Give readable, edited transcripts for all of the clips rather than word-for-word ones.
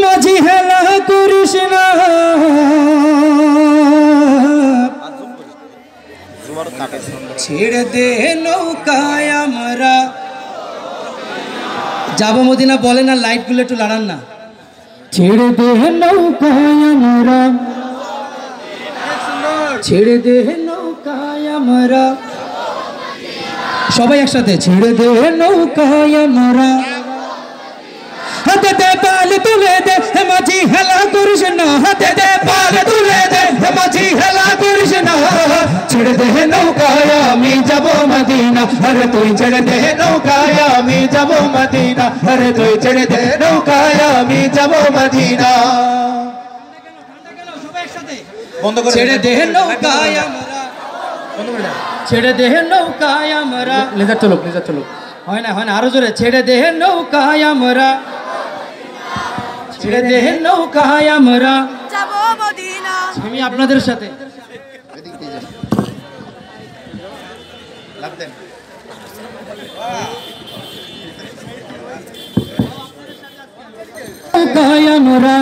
মাঝি হেলা করিস না ছেড়ে দে নৌকায় আমরা যাবো মদিনা বলে না লাইটগুলো একটু লাড়ান না ছেড়ে দে নৌকায় আমরা ছেড়ে দে নৌকায় আমরা সবাই একসাথে ছেড়ে দে নৌকায় আমরা হাতে দে পাল তুলে দে মাঝি হেলা করিস না হাতে দে পাল তুলে দে মাঝি হেলা করিস না ছেড়ে দে নৌকায় আমি যাব মদিনা আরে তুই ছেড়ে দে নৌকায় আমি যাব মদিনা আরে তুই ছেড়ে দে নৌকায় আমি যাব মদিনা বন্ধ করে ছেড়ে দে নৌকায় আমরা বন্ধ করে দাও ছেড়ে দে নৌকায় আমরা লেজার চলো হয় না আরো জোরে ছেড়ে দে নৌকায় আমরা ছেড়ে দে নৌকায় আমরা যাব মদিনা আমি আপনাদের সাথে লাভ দেন নৌকায় আমরা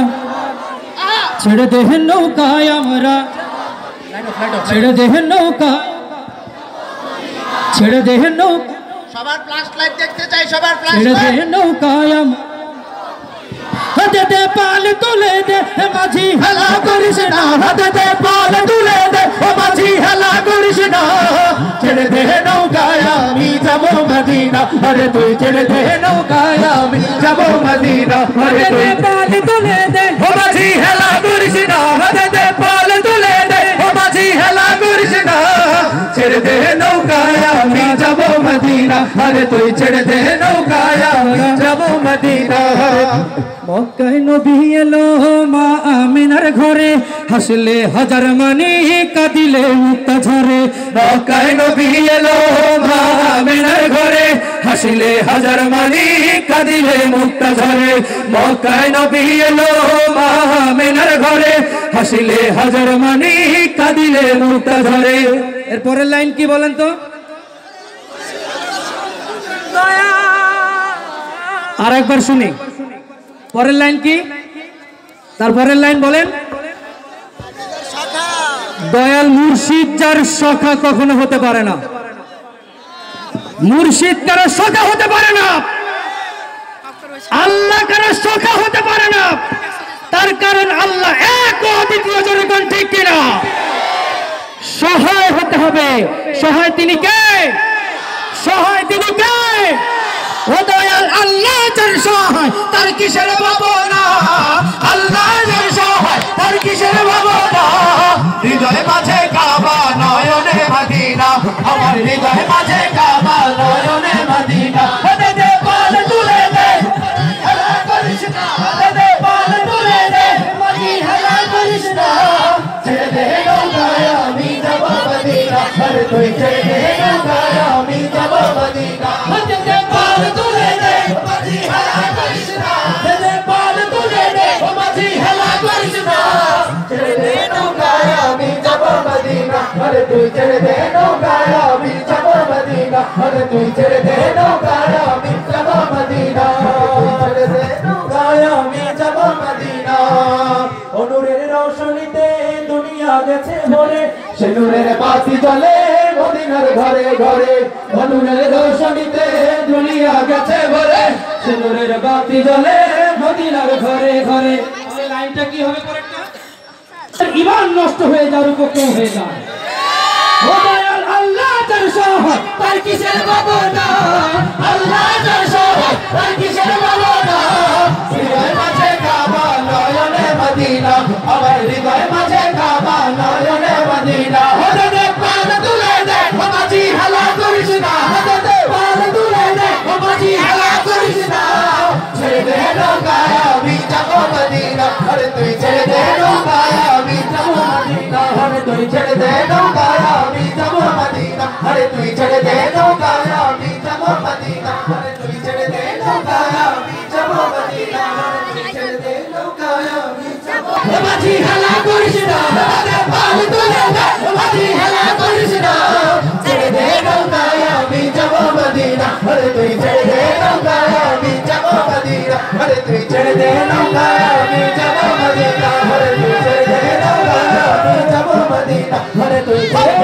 ছেড়ে দে নৌকায় আমরা ছেড়ে দে নৌকা ছেড়ে দে নৌকা সবার ফ্ল্যাশ লাইট দেখতে চাই সবার ফ্ল্যাশ ছেড়ে দে নৌকায় হাতে দে পাল তুলে দে মাঝি হেলা করিস না হাতে দে পাল তুলে দে মাঝি হেলা করিস না ছেড়ে দে নৌকায় আমি যাব মদিনা আরে তুই ছেড়ে দে নৌকায় আমি যাব মদিনা আরে তুই পাল তুলে দে মাঝি হেলা করিস না হাতে দে পাল তুলে দে মাঝি হেলা করিস না ছেড়ে দে নৌকায় আমি যাব মদিনা আরে তুই ছেড়ে দে নৌকায় আমি যাব মদিনা মক্কায় নবী এলো মা আমিনার ঘরে হাসলে হাজার মানি কাঁদিলে মুক্তা ঝরে মক্কায় নবী এলো মা আমিনার ঘরে হাসলে হাজার মানি কাঁদিলে মুক্তা ঝরে মক্কায় নবী এলো মা আমিনার ঘরে হাসলে হাজার মানি কাঁদিলে মুক্তা ঝরে এর পরের লাইন কি বলেন তো আর একবার শুনি পরের লাইন কি তারপরের লাইন বলেন দয়াল মুর্শিদ যার সখা কখনো হতে পারে না মুর্শিদ কারো সখা হতে পারে না আল্লাহ কারো সখা হতে পারে না তার কারণ আল্লাহ এক ও অদ্বিতীয় জনগণ ঠিক কিনা সহায় হতে হবে সহায় তিনি কে সহায় তিনি কে ও দয়াল আল্লাহ যার সহায় তার কিসের ভাবনা আল্লাহ যার সহায় তার কিসের ভাবনা হৃদয় মাঝে কাবা নয়নে মদিনা আমার হৃদয় মাঝে কাবা নয়নে মদিনা হতে দে পাল তুলে দে হেলা করিস না হতে দে পাল তুলে দে মাঝি হেলা করিস না ছেড়ে দে নৌকায় আমি যাব মদিনা আরে তুই ছেড়ে দে নৌকায় আমি যাব মদিনা হতে দে পাল তুলে দে মাঝি হেলা করিস না হতে দে পাল তুলে দে মাঝি হেলা করিস না ছেড়ে দে নৌকায় আমি যাব মদিনা আরে তুই ছেড়ে দে নৌকায় আমি যাব মদিনা আরে তুই ছেড়ে দে নৌকায় আমি যাব মদিনা ছেড়ে দে নৌকায় আমি যাব মদিনা অনুরের রোশনীতে দুনিয়া গেছে ভরে সে নূরের বাতি জ্বলে মদিনার ঘরে ঘরে অনুরের রোশনীতে দুনিয়া গেছে ভরে সে নূরের বাতি জ্বলে মদিনার ঘরে ঘরে লাইনটা কি হবে পরেরটা ঈমান নষ্ট হয়ে যাওয়ার উপক্রম হয়ে যায় ও দয়াল আল্লাহ যার সহায় তার কিসের ভাবনা আল্লাহ যার সহায় তার কিসের ভাবনা হৃদয় মাঝে কাবা নয়নে মদিনা আমার হৃদয় মাঝে কাবা নয়নে মদিনা হতে দে পাল তুলে দে মাঝি হেলা করিস না হতে দে পাল তুলে দে মাঝি হেলা করিস না ছেড়ে দে নৌকায় আমি যাব মদিনা আরে তুই ছেড়ে দে নৌকায় আমি যাব মদিনা আরে তুই ছেড়ে দে নৌকায় আমি যাব মদিনা আরে তুই ছেড়ে দে নৌকায় আমি যাব মদিনা আরে তুই ছেড়ে দে নৌকায় আমি যাব মদিনা আরে তুই ছেড়ে দে নৌকায় আমি যাব মাঝি হেলা করিস না হতে পাল তুলে দে মাঝি হেলা করিস না ছেড়ে দে নৌকায় আমি যাব মদিনা আরে তুই ছেড়ে দে নৌকায় আমি যাব মদিনা আরে তুই ছেড়ে দে নৌকায় ঘরে তুই ঘরে